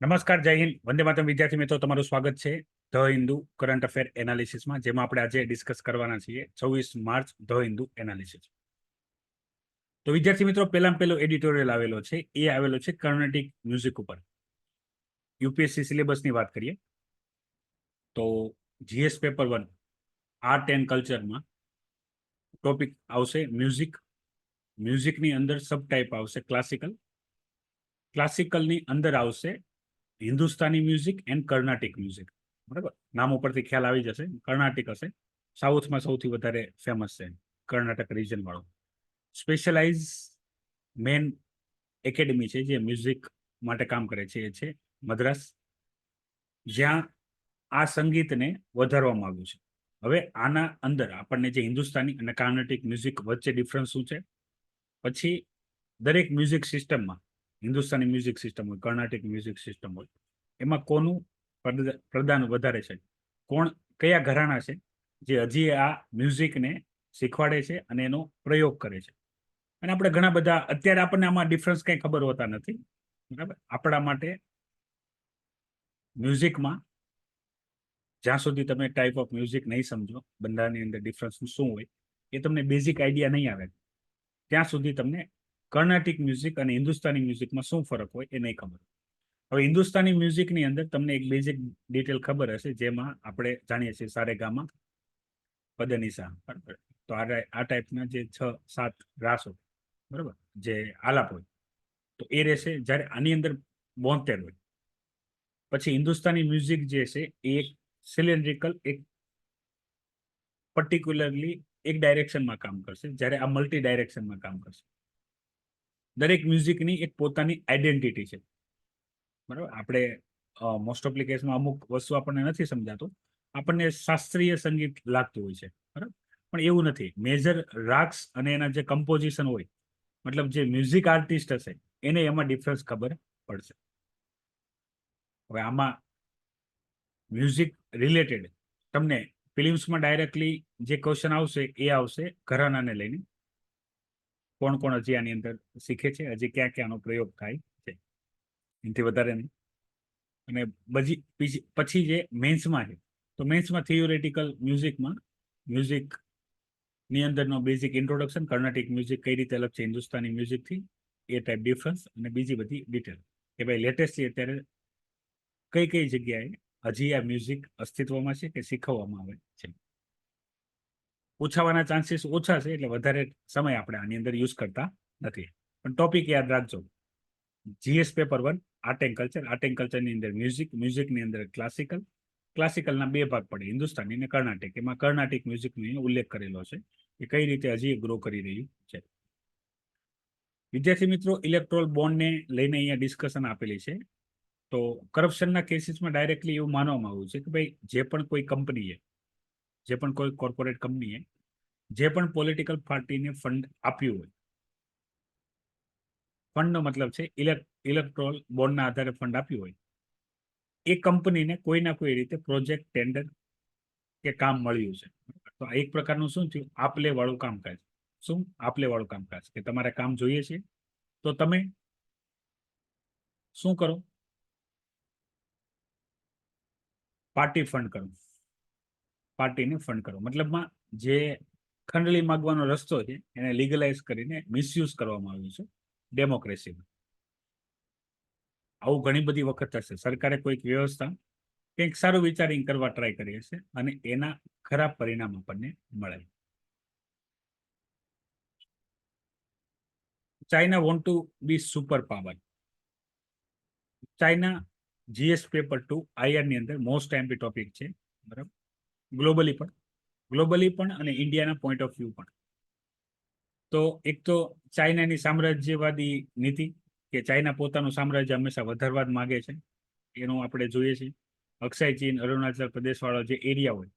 નમસ્કાર, જય હિન્દ, વંદે માતરમ. વિદ્યાર્થી મિત્રો, તમારું સ્વાગત છે ધ હિન્દુ કરંટ અફેર એનાલિસિસમાં, જેમાં આપણે આજે ડિસ્કસ કરવાના છીએ 24 માર્ચ ધ હિન્દુ એનાલિસિસ. તો વિદ્યાર્થી મિત્રો, પહેલો એડિટોરિયલ આવેલો છે, એ આવેલો છે કર્ણાટિક મ્યુઝિક ઉપર. યુપીએસસી સિલેબસની વાત કરીએ તો જીએસ પેપર 1 આર્ટ એન્ડ કલ્ચરમાં ટોપિક આવશે મ્યુઝિક. મ્યુઝિકની અંદર સબ ટાઈપ આવશે ક્લાસિકલ. ક્લાસિકલની અંદર આવશે હિન્દુસ્તાની મ્યુઝિક એન્ડ કર્ણાટિક મ્યુઝિક. બરાબર, નામ ઉપરથી ખ્યાલ આવી જશે. કર્ણાટિક હશે, સાઉથમાં સૌથી વધારે ફેમસ છે કર્ણાટક રિજન વાળો. સ્પેશિયલાઇઝ મેન એકેડમી છે જે મ્યુઝિક માટે કામ કરે છે, એ છે મદ્રાસ, જ્યાં આ સંગીતને વધારવામાં આવ્યું છે. હવે આના અંદર આપણને જે હિન્દુસ્તાની અને કર્ણાટિક મ્યુઝિક વચ્ચે ડિફરન્સ શું છે, પછી દરેક મ્યુઝિક સિસ્ટમમાં હિન્દુસ્તાની મ્યુઝિક સિસ્ટમ હોય, કર્ણાટિક મ્યુઝિક સિસ્ટમ હોય, એમાં કોનું પ્રદાન વધારે છે, કયા ઘરાણા છે જે હજી આ મ્યુઝિકને શીખવાડે છે અને એનો પ્રયોગ કરે છે. અને આપણે ઘણા બધા અત્યારે આપણને આમાં ડિફરન્સ કંઈ ખબર હોતા નથી. બરાબર, આપણા માટે મ્યુઝિકમાં જ્યાં સુધી તમે ટાઈપ ઓફ મ્યુઝિક નહીં સમજો, બંધાની અંદર ડિફરન્સ શું હોય એ તમને બેઝિક આઈડિયા નહીં આવે, ત્યાં સુધી તમને કર્ણાટિક મ્યુઝિક અને હિન્દુસ્તાની મ્યુઝિકમાં શું ફરક હોય એ નહીં ખબર. હવે હિન્દુસ્તાની મ્યુઝિકની અંદર તમને એક બેઝિક ડિટેલ ખબર હશે, જેમાં આપણે જાણીએ છીએ સારેગામા પદનિસા. બરાબર, તો આ ટાઈપના જે 6-7 રાસ હોય, બરાબર, જે આલાપ હોય, તો એ રહેશે. જ્યારે આની અંદર 72 હોય. પછી હિન્દુસ્તાની મ્યુઝિક જે છે એ એક સિલિન્ડ્રિકલ, એક પર્ટિક્યુલરલી એક ડાયરેક્શનમાં કામ કરશે, જ્યારે આ મલ્ટી ડાયરેક્શનમાં કામ કરશે. દરેક મ્યુઝિકની એક પોતાની આઈડેન્ટિટી છે. બરાબર, આપણે મોસ્ટ ઓફ કેસમાં અમુક વસ્તુ આપણને નથી સમજાતું, આપણને શાસ્ત્રીય સંગીત લાગતું હોય છે. બરાબર, પણ એવું નથી. મેજર રાગ્સ અને એના જે કમ્પોઝિશન હોય, મતલબ જે મ્યુઝિક આર્ટિસ્ટ હશે એને એમાં ડિફરન્સ ખબર પડશે. હવે આમાં મ્યુઝિક રિલેટેડ તમને ફિલ્મ્સમાં ડાયરેક્ટલી જે ક્વેશ્ચન આવશે એ આવશે ઘરાનાને લઈને. કોણ કોણ હજી આની અંદર શીખે છે, હજી ક્યાં ક્યાંનો પ્રયોગ થાય છે, એનાથી વધારે નહીં. અને પછી જે મેન્સમાં છે, તો મેન્સમાં થિયોરેટિકલ મ્યુઝિકની અંદરનો બેઝિક ઇન્ટ્રોડક્શન, કર્ણાટિક મ્યુઝિક કઈ રીતે અલગ છે હિન્દુસ્તાની મ્યુઝિકથી, એ ટાઈપ ડિફરન્સ, અને બીજી બધી ડિટેલ કે ભાઈ લેટેસ્ટલી અત્યારે કઈ કઈ જગ્યાએ હજી આ મ્યુઝિક અસ્તિત્વમાં છે કે શીખવવામાં આવે છે. પૂછાવાના ચાન્સીસ ઓછા છે, એટલે વધારે સમય આપણે આની અંદર યુઝ કરતા નથી. પણ ટોપિક યાદ રાખજો, GS paper 1 art and culture. Art and કલ્ચરની અંદર મ્યુઝિકની અંદર ક્લાસિકલના 2 ભાગ પડે, હિન્દુસ્તાની અને કર્ણાટિક. એમાં કર્ણાટિક મ્યુઝિકનો ઉલ્લેખ કરેલો છે કે કઈ રીતે હજી ગ્રો કરી રહ્યું છે. વિદ્યાર્થી મિત્રો, ઇલેક્ટ્રોલ બોન્ડને લઈને અહીંયા ડિસ્કશન આપેલી છે. તો કરપ્શનના કેસીસમાં ડાયરેક્ટલી એવું માનવામાં આવ્યું છે કે ભાઈ જે પણ કોઈ કંપનીએ, જે પણ કોઈ કોર્પોરેટ કંપનીએ જે પણ પોલિટિકલ પાર્ટીને ફંડ આપ્યું હોય, ફંડનો મતલબ છે ઇલેક્ટ્રોલ બોન્ડના આધારે ફંડ આપ્યું હોય, એ કંપનીને કોઈ ના કોઈ રીતે પ્રોજેક્ટ, ટેન્ડર કે કામ મળ્યું છે. તો આ એક પ્રકારનું શું થયું, આપલે વાળું કામકાજ. શું આપલે વાળું કામકાજ કે તમારે કામ જોઈએ છે તો તમે શું કરો, પાર્ટી ફંડ કરો, પાર્ટીને ફંડ કરો. મતલબમાં જે ખંડણી માગવાનો રસ્તો છે એને લીગલાઇઝ કરીને મિસયુઝ કરવામાં આવ્યું છે ડેમોક્રેસીમાં. આવું ઘણી બધી વખત થશે. સરકારે કોઈક વ્યવસ્થા કંઈક સારું વિચારીને કરવા ટ્રાય કરી હશે અને એના ખરાબ પરિણામ આપણને મળે. China want to be super power. China GS paper 2 IR ની અંદર મોસ્ટ એમ્પી ટોપિક છે. બરાબર, ગ્લોબલી પણ અને ઇન્ડિયાના પોઈન્ટ ઓફ વ્યૂ પણ. તો એક તો ચાઇનાની સામ્રાજ્યવાદી નીતિ, કે ચાઇના પોતાનું સામ્રાજ્ય હંમેશા વધારવા જ માગે છે, એનું આપણે જોઈએ છીએ. અક્ષય ચીન, અરુણાચલ પ્રદેશ વાળો જે એરિયા હોય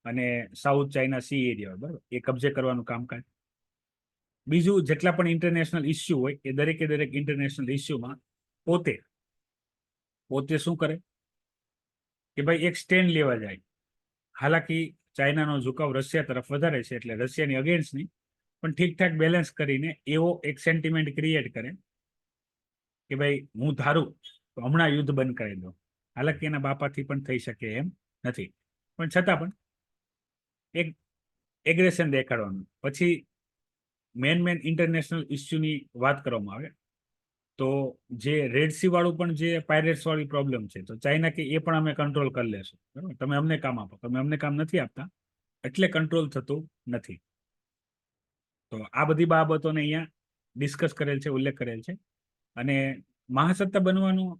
અને સાઉથ ચાઇના સી એરિયા હોય, બરાબર, એ કબજે કરવાનું કામકાજ. બીજું, જેટલા પણ ઇન્ટરનેશનલ ઇસ્યુ હોય એ દરેકે દરેક ઇન્ટરનેશનલ ઇસ્યુમાં પોતે શું કરે કે ભાઈ એક સ્ટેન્ડ લેવા જાય. હાલાકી ચાઇનાનો ઝુકાવ રશિયા તરફ વધારે છે, એટલે રશિયાની અગેન્સ્ટ નહીં, પણ ઠીકઠાક બેલેન્સ કરીને એવો એક સેન્ટિમેન્ટ ક્રિએટ કરે કે ભાઈ હું ધારું તો હમણાં યુદ્ધ બંધ કરી દો. હાલાકી એના બાપાથી પણ થઈ શકે એમ નથી, પણ છતાં પણ એક એગ્રેશન દેખાડવાનું. પછી મેન ઇન્ટરનેશનલ ઇસ્યુની વાત કરવામાં આવે તો જે રેડ સી વાળું પણ જે પાયરેટ્સ વાળી પ્રોબ્લેમ છે, તો ચાઇના કે એ પણ અમે કંટ્રોલ કરી લેશું, બરાબર, તમે અમને કામ આપો. તમે અમને કામ નથી આપતા એટલે કંટ્રોલ થતું નથી. તો આ બધી બાબતોને અહીંયા ડિસ્કસ કરેલ છે, ઉલ્લેખ કરેલ છે. અને મહાસત્તા બનવાનું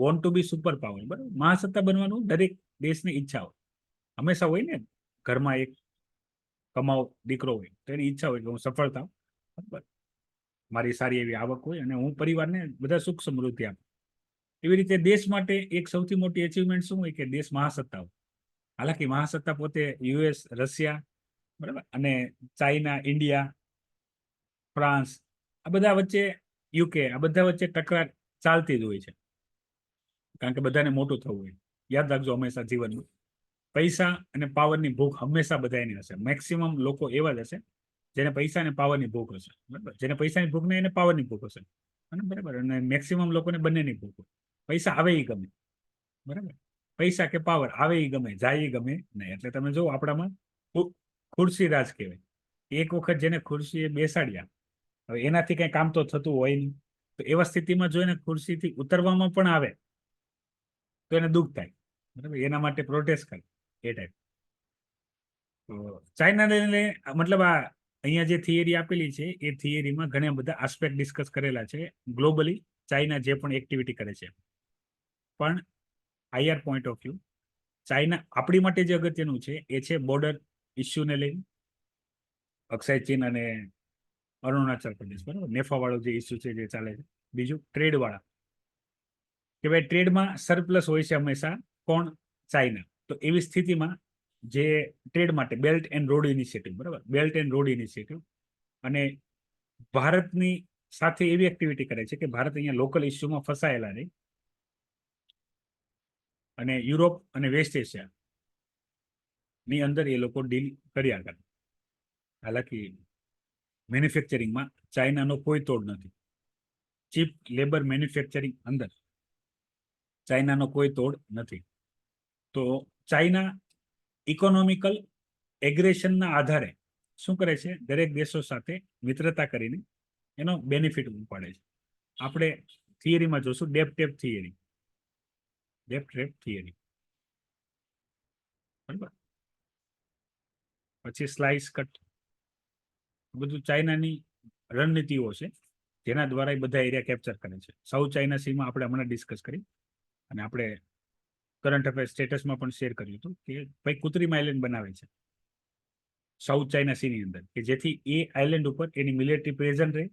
want to be super power, બરાબર, મહાસત્તા બનવાનું દરેક દેશની ઈચ્છા હોય. હંમેશા હોય ને, ઘરમાં એક કમાવ દીકરો હોય તો એની ઈચ્છા હોય કે હું સફળ થાવ, બરાબર, મારી સારી એવી આવક હોય અને હું પરિવારને બધા સુખ સમૃદ્ધિ આપું. એવી રીતે દેશ માટે એક સૌથી મોટી અચીવમેન્ટ શું હોય કે દેશ મહાસત્તા હોય. હાલાકી મહાસત્તા પોતે યુએસ, રશિયા, બરાબર, અને ચાઇના, ઇન્ડિયા, ફ્રાન્સ, આ બધા વચ્ચે, યુકે, આ બધા વચ્ચે તકરાર ચાલતી જ હોય છે, કારણ કે બધાને મોટું થવું હોય. યાદ રાખજો હંમેશા જીવનમાં પૈસા અને પાવરની ભૂખ હંમેશા બધાની હશે. મેક્સિમમ લોકો એવા જ હશે જેને પૈસા અને પાવરની ભૂખ હશે, બરાબર. જેને પૈસાની ભૂખ નહીં એને પાવરની ભૂખ હશે, બરાબર. અને મેક્સિમમ લોકોને બંનેની ભૂખ હોય. પૈસા આવે એ ગમે, બરાબર, પૈસા કે પાવર આવે એ ગમે, જાય એ ગમે નહીં. એટલે તમે જો આપણામાં ખુરશી રાજ કહેવાય. એક વખત જેને ખુરશીએ બેસાડ્યા, હવે એનાથી કઈ કામ તો થતું હોય નહીં. તો એવા સ્થિતિમાં જો એને ખુરશીથી ઉતરવામાં પણ આવે તો એને દુઃખ થાય, બરાબર, એના માટે પ્રોટેસ્ટ કરે એ ટાઈપ. તો ચાઇનાને મતલબ આ અહીંયા જે થિયરી આપેલી છે એ થિયરીમાં ઘણા બધા આસ્પેક્ટ ડિસ્કસ કરેલા છે. ગ્લોબલી ચાઇના જે પણ એક્ટિવિટી કરે છે, પણ IR point of view China આપણી માટે જે અગત્યનું છે એ છે બોર્ડર ઇસ્યુને લઈને, અક્ષય ચીન અને અરુણાચલ પ્રદેશ, બરાબર, નેફા વાળો જે ઇસ્યુ છે જે ચાલે છે. બીજું ટ્રેડ વાળા, કે ભાઈ ટ્રેડમાં સરપ્લસ હોય છે હંમેશા, કોણ? ચાઇના. તો એવી સ્થિતિમાં જે ટ્રેડ માટે બેલ્ટ એન્ડ રોડ ઇનિશિયેટિવ, બરાબર, બેલ્ટ એન્ડ રોડ ઇનિશિયેટિવ, અને ભારતની સાથે એવી એક્ટિવિટી કરે છે કે ભારત અહીંયા લોકલ ઇસ્યુમાં ફસાયેલા રહે અને યુરોપ અને વેસ્ટ એશિયા ની અંદર એ લોકો ડીલ કર્યા કરે. હાલાકી મેન્યુફેક્ચરિંગમાં ચાઇનાનો કોઈ તોડ નથી. ચીપ લેબર મેન્યુફેક્ચરિંગ અંદર ચાઇનાનો કોઈ તોડ નથી. તો ચાઇના ઇકોનોમિકલ એગ્રેશનના આધારે શું કરે છે? દરેક દેશો સાથે મિત્રતા કરીને એનો બેનિફિટ ઉપાડે છે. આપણે થિયરીમાં જોશું debt trap theory, debt trap theory, બરાબર. પછી સ્લાઇસ કટ, બધું ચાઇનાની રણનીતિઓ છે જેના દ્વારા એ બધા એરિયા કેપ્ચર કરે છે. સાઉથ ચાઇના સીમાં આપણે હમણાં ડિસ્કસ કરી અને આપણે કરંટ અફેર સ્ટેટસમાં પણ શેર કર્યું હતું કે ભાઈ કૃત્રિમ આઇલેન્ડ બનાવે છે સાઉથ ચાઇના સીની અંદર, કે જેથી એ આઇલેન્ડ ઉપર એની મિલિટરી પ્રેઝન્ટ રહે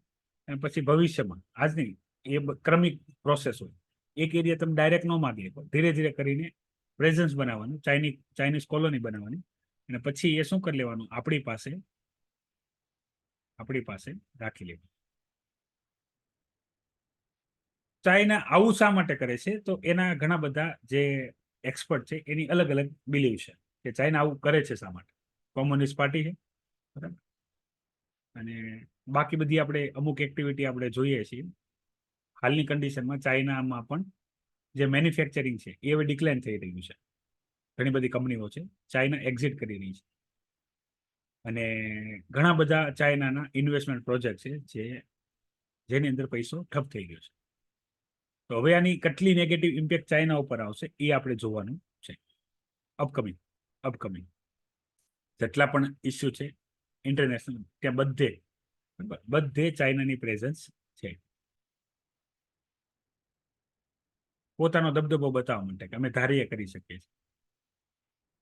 અને પછી ભવિષ્યમાં આજની એ ક્રમિક પ્રોસેસ હોય. એક એરિયા તમે ડાયરેક્ટ ન માગી શકો, ધીરે ધીરે કરીને પ્રેઝન્સ બનાવવાનું, ચાઇનીઝ કોલોની બનાવવાની, અને પછી એ શું કરી લેવાનું, આપણી પાસે રાખી લેવું. ચાઇના આવું શા માટે કરે છે? તો એના ઘણા બધા જે એક્સપર્ટ છે એની અલગ અલગ બિલીવ છે કે ચાઇના આવું કરે છે શા માટે. કોમ્યુનિસ્ટ પાર્ટી છે, બરાબર, અને બાકી બધી આપણે અમુક એક્ટિવિટી આપણે જોઈએ છીએ. હાલની કન્ડિશનમાં ચાઇનામાં પણ જે મેન્યુફેક્ચરિંગ છે એ હવે ડિક્લાઇન થઈ રહ્યું છે. ઘણી બધી કંપનીઓ છે ચાઇના એક્ઝિટ કરી રહી છે, અને ઘણા બધા ચાઇનાના ઇન્વેસ્ટમેન્ટ પ્રોજેક્ટ છે જેની અંદર પૈસો ઠપ થઈ ગયો છે. તો હવે આની કેટલી નેગેટિવ ઇમ્પેક્ટ ચાઇના ઉપર આવશે એ આપણે જોવાનું છે. અપકમિંગ જેટલા પણ ઇસ્યુ છે ઇન્ટરનેશનલ, ત્યાં બધે ચાઇનાની પ્રેઝન્સ છે, પોતાનો દબદબો બતાવવા માટે કે અમે ધારીએ કરી શકીએ છીએ.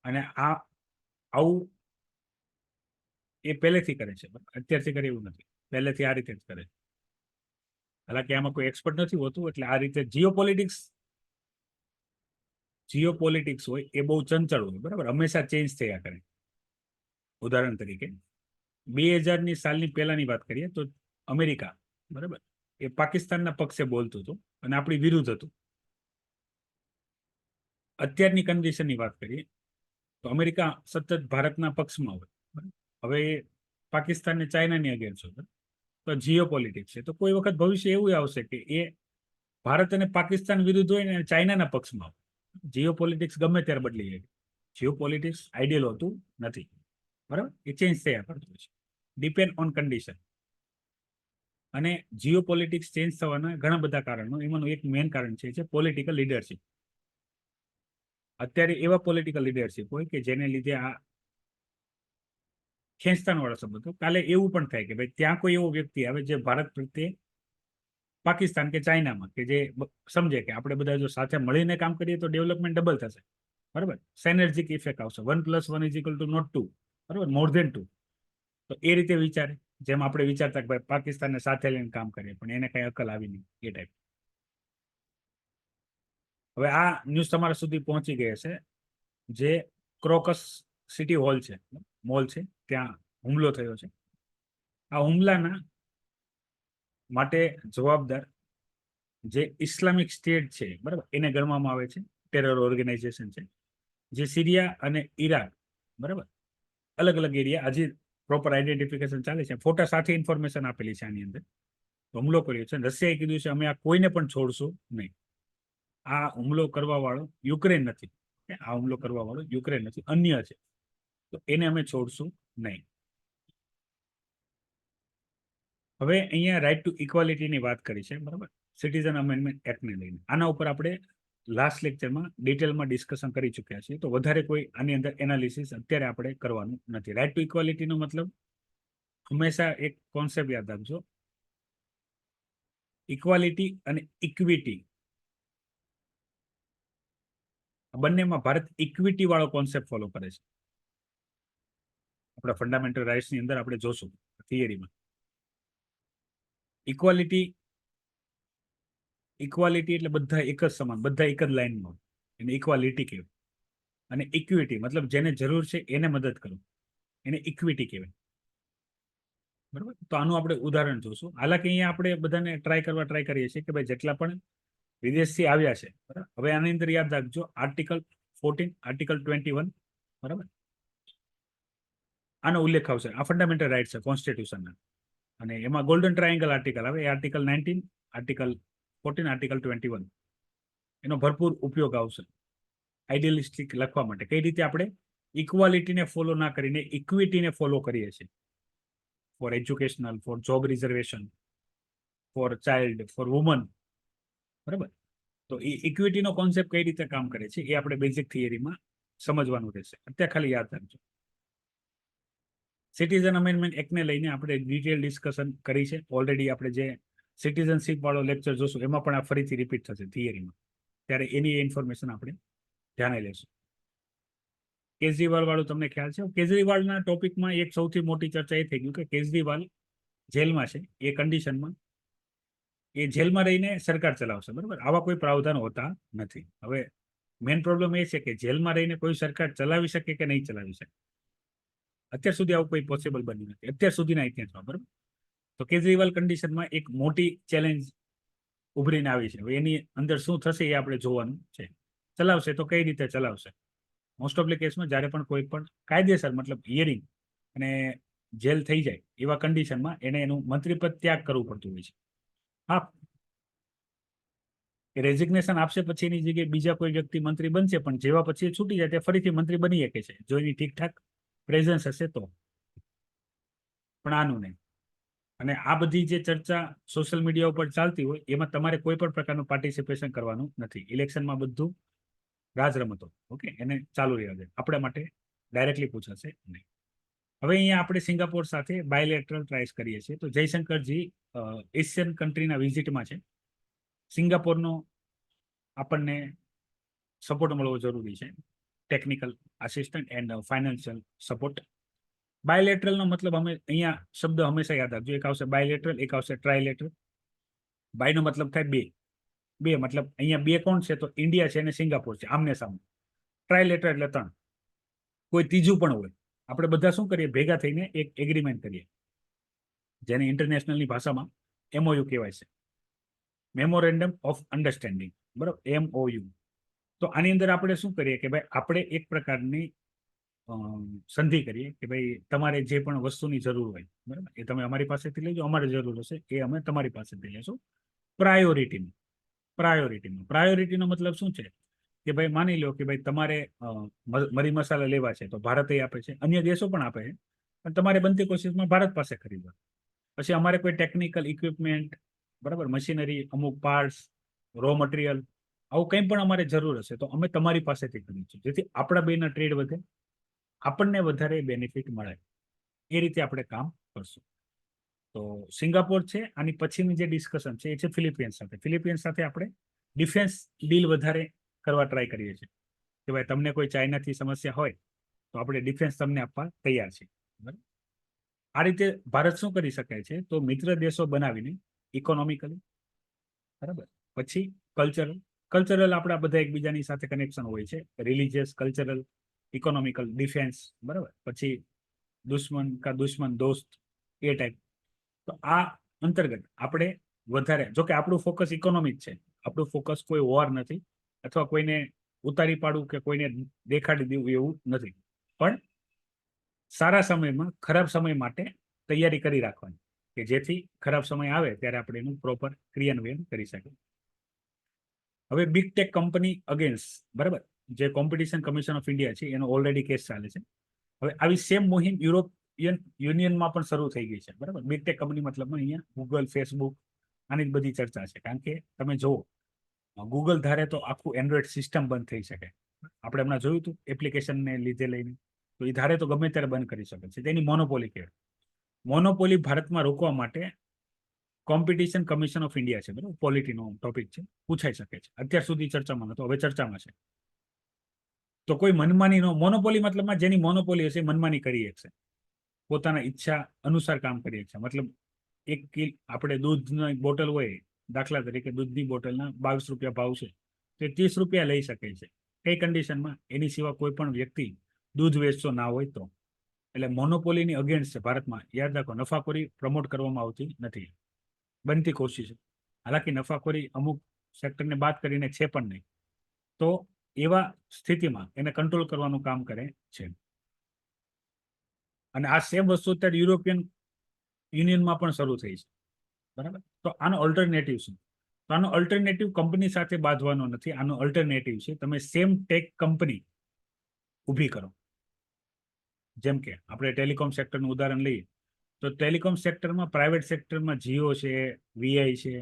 અને આવું એ પહેલેથી કરે છે, અત્યારથી કરે એવું નથી, પહેલેથી આ રીતે જ કરે છે. હાલાકી આમાં કોઈ એક્સપર્ટ નથી હોતું, એટલે આ રીતે જીઓપોલિટિક્સ હોય એ બહુ ચંચળ હોય, બરાબર, હંમેશા ચેન્જ થયા કરે. ઉદાહરણ તરીકે 2000ની સાલની પહેલાની વાત કરીએ તો અમેરિકા, બરાબર, એ પાકિસ્તાનના પક્ષે બોલતું હતું અને આપણી વિરુદ્ધ હતું. અત્યારની કન્ડિશનની વાત કરીએ તો અમેરિકા સતત ભારતના પક્ષમાં હોય, હવે પાકિસ્તાનને ચાઇનાની અગેન્સ્ટ હોય. તો જીઓપોલિટિક્સ છે, તો કોઈ વખત ભવિષ્ય એવું આવશે કે એ ભારત અને પાકિસ્તાન વિરુદ્ધ હોય ને ચાઇનાના પક્ષમાં. જીઓ પોલિટિક્સ ગમે ત્યારે બદલી જાય. જીઓ પોલિટિક્સ આઈડિયલ હોતું નથી, બરાબર? એ ચેન્જ થયા કરતું હોય છે, ડિપેન્ડ ઓન કન્ડિશન. અને જીઓ પોલિટિક્સ ચેન્જ થવાના ઘણા બધા કારણો, એમાંનું એક મેઇન કારણ છે પોલિટિકલ લીડરશિપ. અત્યારે એવા પોલિટિકલ લીડરશિપ હોય કે જેને લીધે આ ખેંચતાણ વાળો સંબંધ હોય. કાલે એવું પણ થાય કે ભાઈ ત્યાં કોઈ એવો વ્યક્તિ આવે જે ભારત પ્રત્યે પાકિસ્તાન કે ચાઇનામાં કે જે સમજે કે આપણે બધા જો સાથે મળીને કામ કરીએ તો ડેવલપમેન્ટ ડબલ થશે, બરાબર? સાયનર્જિક ઇફેક્ટ આવશે. 1+1 = not 2, બરાબર? More than 2. તો એ રીતે વિચારે, જેમ આપણે વિચારતા કે ભાઈ પાકિસ્તાનને સાથે લઈને કામ કરીએ, પણ એને કઈ અકલ આવી નહીં, એ ટાઈપ. હવે આ ન્યૂઝ તમારા સુધી પહોંચી ગઈ હશે. જે ક્રોકસ સિટી હોલ છે, મોલ છે, ત્યાં હુમલો થયો છે. આ હુમલાના માટે જવાબદાર જે ઇસ્લામિક સ્ટેટ છે, બરાબર, એને ગણવામાં આવે છે ટેરર ઓર્ગેનાઇઝેશન છે, જે સિરિયા અને ઈરાક, બરાબર, અલગ અલગ એરિયા હજી પ્રોપર આઈડેન્ટિફિકેશન ચાલે છે. ફોટા સાથે ઇન્ફોર્મેશન આપેલી છે આની અંદર. હુમલો કર્યો છે. રશિયાએ કીધું છે અમે આ કોઈને પણ છોડશું નહીં. આ હુમલો કરવા વાળો યુક્રેન નથી, આ હુમલો કરવા વાળો યુક્રેન નથી, અન્ય છે, તો એને અમે છોડશું નહીં. હવે અહીંયા રાઇટ ટુ ઇક્વાલિટીની વાત કરી છે, બરાબર, સિટીઝન અમેન્ડમેન્ટ એક્ટને લઈને. આના ઉપર આપણે લાસ્ટ લેક્ચરમાં ડિટેલમાં ડિસ્કશન કરી ચૂક્યા છીએ, તો વધારે કોઈ આની અંદર એનાલિસિસ અત્યારે આપણે કરવાનું નથી. રાઇટ ટુ ઇક્વાલિટીનો મતલબ હંમેશા એક કોન્સેપ્ટ યાદ રાખજો, ઇક્વાલિટી અને ઇક્વિટી, બંનેમાં ભારત ઇક્વિટી વાળો કોન્સેપ્ટ ફોલો કરે છે. આપણા ફંડામેન્ટલ રાઇટ્સની અંદર આપણે જોશું થિયરીમાં. ઇક્વાલિટી એટલે બધા એક જ સમાન, બધા એક જ લાઈનમાં, એને ઇક્વાલિટી કહેવાય. અને ઇક્વિટી મતલબ જેને જરૂર છે એને મદદ કરો, એને ઇક્વિટી કહેવાય, બરાબર? તો આનું આપણે ઉદાહરણ જોશું. હાલાકી અહીંયા આપણે બધાને ટ્રાય કરીએ છીએ કે ભાઈ જેટલા પણ વિદેશથી આવ્યા છે, બરાબર, હવે આની અંદર યાદ રાખજો આર્ટિકલ 14, આર્ટિકલ 21, બરાબર, આનો ઉલ્લેખ આવશે. આ ફંડામેન્ટલ રાઇટ છે કોન્સ્ટિટ્યુશનના, અને એમાં ગોલ્ડન ટ્રાયેંગલ આર્ટિકલ આવે, એ આર્ટિકલ 19, આર્ટિકલ 14, આર્ટિકલ 21, એનો ભરપૂર ઉપયોગ આવશે આઈડિયલિસ્ટિક લખવા માટે. કઈ રીતે આપણે ઇક્વાલિટીને ફોલો ના કરીને ઇક્વિટીને ફોલો કરીએ છીએ, for educational, for job reservation, for child, for woman, બરાબર? તો એ ઇક્વિટીનો કોન્સેપ્ટ કઈ રીતે કામ કરે છે એ આપણે બેઝિક થિયરીમાં સમજવાનું રહેશે. અત્યારે ખાલી યાદ રાખજો. સિટીઝન અમેન્ડમેન્ટ એક્ટને લઈને આપણે ડિટેલ ડિસ્કશન કરી છે ઓલરેડી. આપણે જે સિટીઝનશીપ વાળો લેક્ચર જોશું એમાં પણ આ ફરીથી રિપીટ થશે થિયરીમાં, ત્યારે એની ઇન્ફોર્મેશન આપણે ધ્યાને લેશું. કેજરીવાલ વાળું તમને ખ્યાલ છે? કેજરીવાલના ટોપિકમાં એક સૌથી મોટી ચર્ચા એ થઈ ગયું કે કેજરીવાલ જેલમાં છે, એ કન્ડિશનમાં એ જેલમાં રહીને સરકાર ચલાવશે, બરાબર? આવા કોઈ પ્રાવધાન હોતા નથી. હવે મેઇન પ્રોબ્લેમ એ છે કે જેલમાં રહીને કોઈ સરકાર ચલાવી શકે કે નહીં ચલાવી શકે. અત્યાર સુધી આવું કોઈ પોસિબલ બન્યું નથી અત્યાર સુધીના ઇતિહાસમાં, બરાબર? તો કેજરીવાલ કન્ડિશનમાં એક મોટી ચેલેન્જ ઉભરીને આવી છે. હવે એની અંદર શું થશે એ આપણે જોવાનું છે. ચલાવશે તો કઈ રીતે ચલાવશે? મોસ્ટ ઓફ કેસમાં જ્યારે પણ કોઈ પણ કાયદેસર મતલબ હિયરિંગ અને જેલ થઈ જાય એવા કન્ડિશનમાં એને એનું મંત્રીપદ ત્યાગ કરવું પડતું હોય છે. હા, રેઝિગ્નેશન આપશે પછી એની જગ્યાએ બીજા કોઈ વ્યક્તિ મંત્રી બનશે, પણ જેવા પછી છૂટી જાય તે ફરીથી મંત્રી બની શકે છે જો એની ઠીકઠાક પ્રેઝન્સ હશે તો, પણ આનું નહીં. અને આ બધી જે ચર્ચા સોશિયલ મીડિયા ઉપર ચાલતી હોય એમાં તમારે કોઈ પણ પ્રકારનું પાર્ટિસિપેશન કરવાનું નથી. ઇલેક્શનમાં બધું રાજ રમતો, ઓકે, એને ચાલુ રહ્યા છે. આપણા માટે ડાયરેક્ટલી પૂછાશે નહીં. હવે અહીંયા આપણે સિંગાપોર સાથે બાયલેટરલ ટ્રાયસ કરીએ છીએ. તો જયશંકરજી એશિયન કન્ટ્રીના વિઝિટમાં છે. સિંગાપોરનો આપણને સપોર્ટ મળવો જરૂરી છે, technical assistant and financial support. બાયલેટરલનો મતલબ અમે અહીંયા શબ્દ હંમેશા યાદ રાખજો, એક આવશે બાયલેટરલ, એક આવશે ટ્રાયલેટરલ. બાયનો મતલબ થાય બે, બે મતલબ અહીંયા બે કોણ છે? તો ઇન્ડિયા છે અને સિંગાપોર છે આમને સામે. ટ્રાયલેટર એટલે ત્રણ, કોઈ ત્રીજું પણ હોય. આપણે બધા શું કરીએ? ભેગા થઈને એક એગ્રીમેન્ટ કરીએ, જેને ઇન્ટરનેશનલની ભાષામાં MOU કહેવાય છે, મેમોરેન્ડમ ઓફ અન્ડરસ્ટેન્ડિંગ, બરાબર, MOU. તો આની અંદર આપણે શું કરીએ કે ભાઈ આપણે એક પ્રકારની સંધિ કરીએ કે ભાઈ તમારે જે પણ વસ્તુની જરૂર હોય, બરાબર, એ તમે અમારી પાસેથી લેજો, અમારે જરૂર હશે એ અમે તમારી પાસેથી લઈશું પ્રાયોરિટીમાં. પ્રાયોરિટીનો મતલબ શું છે કે ભાઈ માની લો કે ભાઈ તમારે મરી મસાલા લેવા છે તો ભારત આપે છે, અન્ય દેશો પણ આપે છે, પણ તમારે બનતી કોશિશમાં ભારત પાસે ખરીદવા. પછી અમારે કોઈ ટેકનિકલ ઇક્વિપમેન્ટ, બરાબર, મશીનરી, અમુક પાર્ટ્સ, રો મટીરિયલ, આવું કંઈ પણ અમારે જરૂર હશે તો અમે તમારી પાસેથી ખરીદીશું, જેથી આપણા બેના ટ્રેડ વધે, આપણને વધારે બેનિફિટ મળે. એ રીતે આપણે કામ કરશું. તો સિંગાપોર છે, આની પછીની જે ડિસ્કશન છે એ છે ફિલિપિન્સ સાથે. ફિલિપિન્સ સાથે આપણે ડિફેન્સ ડીલ વધારે કરવા ટ્રાય કરીએ છીએ કે ભાઈ તમને કોઈ ચાઇનાથી સમસ્યા હોય તો આપણે ડિફેન્સ તમને આપવા તૈયાર છીએ. બરાબર, આ રીતે ભારત શું કરી શકાય છે, તો મિત્ર દેશો બનાવીને ઇકોનોમિકલી, બરાબર, પછી કલ્ચરલ આપણા બધા એકબીજાની સાથે કનેક્શન હોય છે, રિલિજિયસ, કલ્ચરલ, ઇકોનોમિકલ, ડિફેન્સ, બરાબર, પછી દુશ્મન દોસ્ત, એ ટાઈપ. તો આ અંતર્ગત આપણે વધારે, જો કે આપણું ફોકસ ઇકોનોમિક છે, આપણું ફોકસ કોઈ વોર નથી અથવા કોઈને ઉતારી પાડવું કે કોઈને દેખાડી દેવું એવું નથી, પણ સારા સમયમાં ખરાબ સમય માટે તૈયારી કરી રાખવાની કે જેથી ખરાબ સમય આવે ત્યારે આપણે એનું પ્રોપર ક્રિયાન્વયન કરી શકીએ. હવે બિગ ટેક કંપની અગેન્સ્ટ, બરાબર, જે કોમ્પિટિશન કમિશન ઓફ ઇન્ડિયા છે એનો ઓલરેડી કેસ ચાલે છે. હવે આવી સેમ મુહિમ યુરોપિયન યુનિયનમાં પણ શરૂ થઈ ગઈ છે, બરાબર. બિગ ટેક કંપની મતલબ અહીંયા ગૂગલ, ફેસબુક, આની બધી ચર્ચા છે, કારણ કે તમે જુઓ ગૂગલ ધારે તો આખું એન્ડ્રોઈડ સિસ્ટમ બંધ થઈ શકે. આપણે હમણાં જોયું હતું એપ્લિકેશનને લીધે લઈને, તો એ ધારે તો ગમે ત્યારે બંધ કરી શકે છે, તેની મોનોપોલી કહેવાય. મોનોપોલી ભારતમાં રોકવા માટે કોમ્પિટિશન કમિશન ઓફ ઇન્ડિયા છે, બરાબર, પોલિટીનો ટોપિક છે, પૂછાઈ શકે છે. અત્યાર સુધી ચર્ચામાં નતો, હવે ચર્ચામાં છે. તો કોઈ મનમાનીનો, મોનોપોલી મતલબમાં જેની મોનોપોલી હશે મનમાની કરી શકશે, પોતાના ઈચ્છા અનુસાર કામ કરી શકશે. મતલબ આપણે દૂધની બોટલ હોય, દાખલા તરીકે દૂધની બોટલના 22 રૂપિયા ભાવ છે, તે 30 રૂપિયા લઈ શકે છે. કઈ કન્ડિશનમાં? એની સિવાય કોઈ પણ વ્યક્તિ દૂધ વેચતો ના હોય તો. એટલે મોનોપોલીની અગેન્સ્ટ છે ભારતમાં. યાદ રાખો, નફાખોરી પ્રમોટ કરવામાં આવતી નથી, બનતી કોશિશ. હાલાકી નફાખોરી અમુક સેક્ટરને બાદ કરીને છે પણ નહીં, તો એવા સ્થિતિમાં એને કંટ્રોલ કરવાનું કામ કરે છે. અને આ સેમ વસ્તુ અત્યારે યુરોપિયન યુનિયનમાં પણ શરૂ થઈ છે, બરાબર. તો આનો ઓલ્ટરનેટિવ શું? તો આનો ઓલ્ટરનેટિવ કંપની સાથે બાંધવાનો નથી, આનો ઓલ્ટરનેટિવ છે તમે સેમ ટેક કંપની ઊભી કરો. જેમ કે આપણે ટેલિકોમ સેક્ટરનું ઉદાહરણ લઈએ તો ટેલિકોમ સેક્ટરમાં, પ્રાઇવેટ સેક્ટરમાં જીઓ છે, વીઆઈ છે,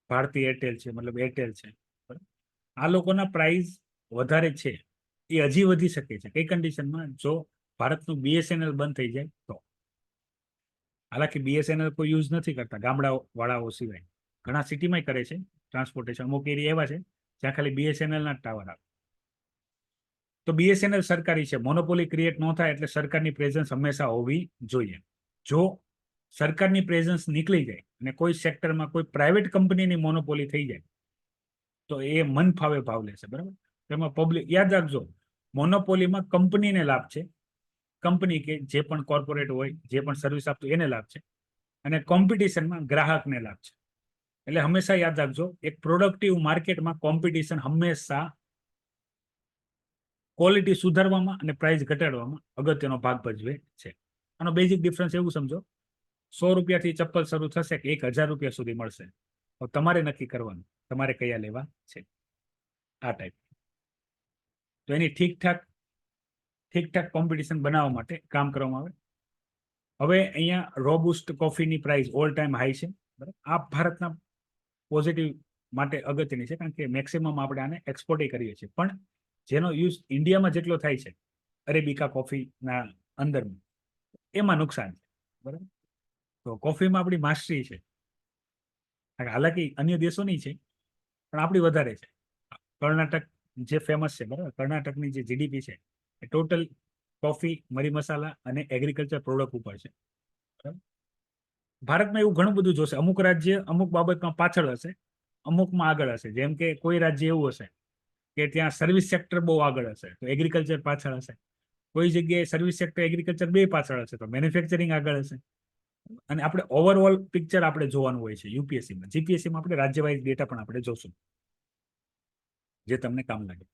ભારતી એરટેલ છે, મતલબ એરટેલ છે, આ લોકોના પ્રાઇસ વધારે છે, એ હજી વધી શકે છે. કઈ કન્ડિશનમાં? જો ભારતનું બીએસએનએલ બંધ થઈ જાય તો. હાલાકી બીએસએનએલ કોઈ યુઝ નથી કરતા ગામડા વાળાઓ સિવાય, ઘણા સિટીમાં કરે છે ટ્રાન્સપોર્ટેશન. અમુક એરિયા એવા છે જ્યાં ખાલી બીએસએનએલ ના ટાવર આવે. તો બીએસએનએલ સરકારી છે, મોનોપોલી ક્રિએટ ન થાય એટલે સરકારની પ્રેઝન્સ હંમેશા હોવી જોઈએ. જો સરકારની પ્રેઝન્સ નીકળી જાય અને કોઈ સેક્ટરમાં કોઈ પ્રાઇવેટ કંપનીની મોનોપોલી થઈ જાય તો એ મન ફાવે ભાવ લેશે, બરાબર. તેમાં પબ્લિક, યાદ રાખજો, મોનોપોલીમાં કંપનીને લાભ છે, કંપની કે જે પણ કોર્પોરેટ હોય, જે પણ સર્વિસ આપતું એને લાભ છે, અને કોમ્પિટિશનમાં ગ્રાહકને લાભ છે. એટલે હંમેશા યાદ રાખજો, એક પ્રોડક્ટિવ માર્કેટમાં કોમ્પિટિશન હંમેશા ક્વોલિટી સુધારવામાં અને પ્રાઇસ ઘટાડવામાં અગત્યનો ભાગ ભજવે છે. આનો બેઝિક ડિફરન્સ એવું સમજો, 100 રૂપિયાથી ચપ્પલ શરૂ થશે કે 1000 રૂપિયા સુધી મળશે, તો તમારે નક્કી કરવાનું તમારે કયા લેવા છે. આ ટાઈપ. તો એની ઠીકઠાક કોમ્પિટિશન બનાવવા માટે કામ કરવામાં આવે. હવે અહીંયા રોબુસ્ટ કોફીની પ્રાઇસ ઓલ ટાઈમ હાઈ છે, બરાબર. આ ભારતના પોઝિટિવ માટે અગત્યની છે, કારણ કે મેક્સિમમ આપણે આને એક્સપોર્ટ કરીએ છીએ, પણ જેનો યુઝ ઇન્ડિયામાં જેટલો થાય છે અરેબિકા કોફીના અંદરમાં, એમાં નુકસાન છે, બરાબર. તો કોફીમાં આપણી માસ્ટરી છે, હાલાકી અન્ય દેશોની છે પણ આપણી વધારે છે. કર્ણાટક જે ફેમસ છે, બરાબર, કર્ણાટકની જે જીડીપી છે એ ટોટલ કોફી, મરી મસાલા અને એગ્રીકલ્ચર પ્રોડક્ટ ઉપર છે. ભારતમાં એવું ઘણું બધું જોશે, અમુક રાજ્ય અમુક બાબતમાં પાછળ હશે, અમુકમાં આગળ હશે. જેમ કે કોઈ રાજ્ય એવું હશે કે ત્યાં સર્વિસ સેક્ટર બહુ આગળ હશે તો એગ્રીકલ્ચર પાછળ હશે, કોઈ જગ્યાએ સર્વિસ સેક્ટર એગ્રીકલ્ચર બે પાછળ હશે તો મેન્યુફેક્ચરિંગ આગળ હશે. અને આપણે ઓવરઓલ પિક્ચર આપણે જોવાનું હોય છે યુપીએસસીમાં. જીપીએસસીમાં આપણે રાજ્ય વાઇઝ ડેટા પણ આપણે જોશું, જે તમને કામ લાગે.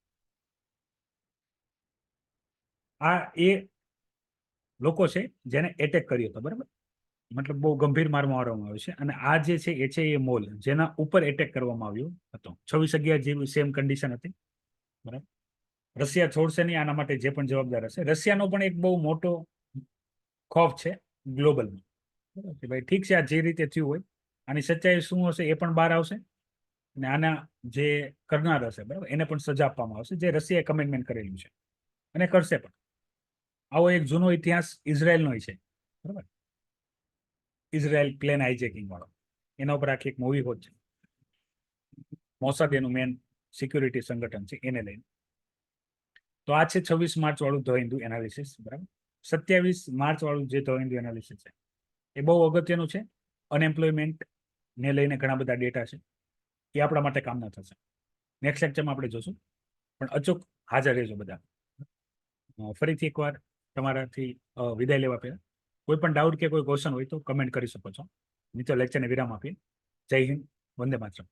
આ એ લોકો છે જેને એટેક કર્યો હતો, બરાબર. મતલબ બહુ ગંભીર માર મારવામાં આવ્યો છે અને આ જે છે એ મોલ જેના ઉપર એટેક કરવામાં આવ્યો હતો 26/11 જેવી સેમ કન્ડિશન હતી, બરાબર. રશિયા છોડશે નહીં, આના માટે જે પણ જવાબદાર હશે. રશિયાનો પણ એક બહુ મોટો ખોફ છે ગ્લોબલમાં, કે ભાઈ ઠીક છે, આ જે રીતે થયું હોય આની સચ્ચાઈ શું હશે એ પણ બહાર આવશે અને આના જે કરનાર હશે, બરાબર, એને પણ સજા આપવામાં આવશે, જે રશિયાએ કમિટમેન્ટ કરેલું છે અને કરશે પણ. આવો એક જૂનો ઇતિહાસ ઇઝરાયલનો છે, બરાબર. ઇઝરાયલ પ્લેન હાઇજેકિંગ વાળો, એના ઉપર આખી એક મૂવી હોત છે. મોસાદ એનું મેન સિક્યુરિટી સંગઠન છે, એને લઈને. તો આ છે 26 માર્ચ વાળું ધ હિન્દુ એનાલિસિસ, બરાબર. 27 માર્ચ વાળું જે ધ હિન્દુ એનાલિસિસ છે એ બહુ અગત્યનું છે. અનએમ્પ્લોયમેન્ટ ને લઈને ઘણા બધા ડેટા છે, એ આપણા માટે કામના થશે. નેક્સ્ટ લેક્ચરમાં આપણે જોશું, પણ અચૂક હાજર રહેજો બધા. ફરીથી એકવાર તમારાથી વિદાય લેવા પહેલા કોઈ પણ ડાઉટ કે કોઈ ક્વેશ્ચન હોય તો કમેન્ટ કરી શકો છો. નહીં તો લેક્ચરને વિરામ આપીએ. જય હિન્દ, વંદે માતરમ.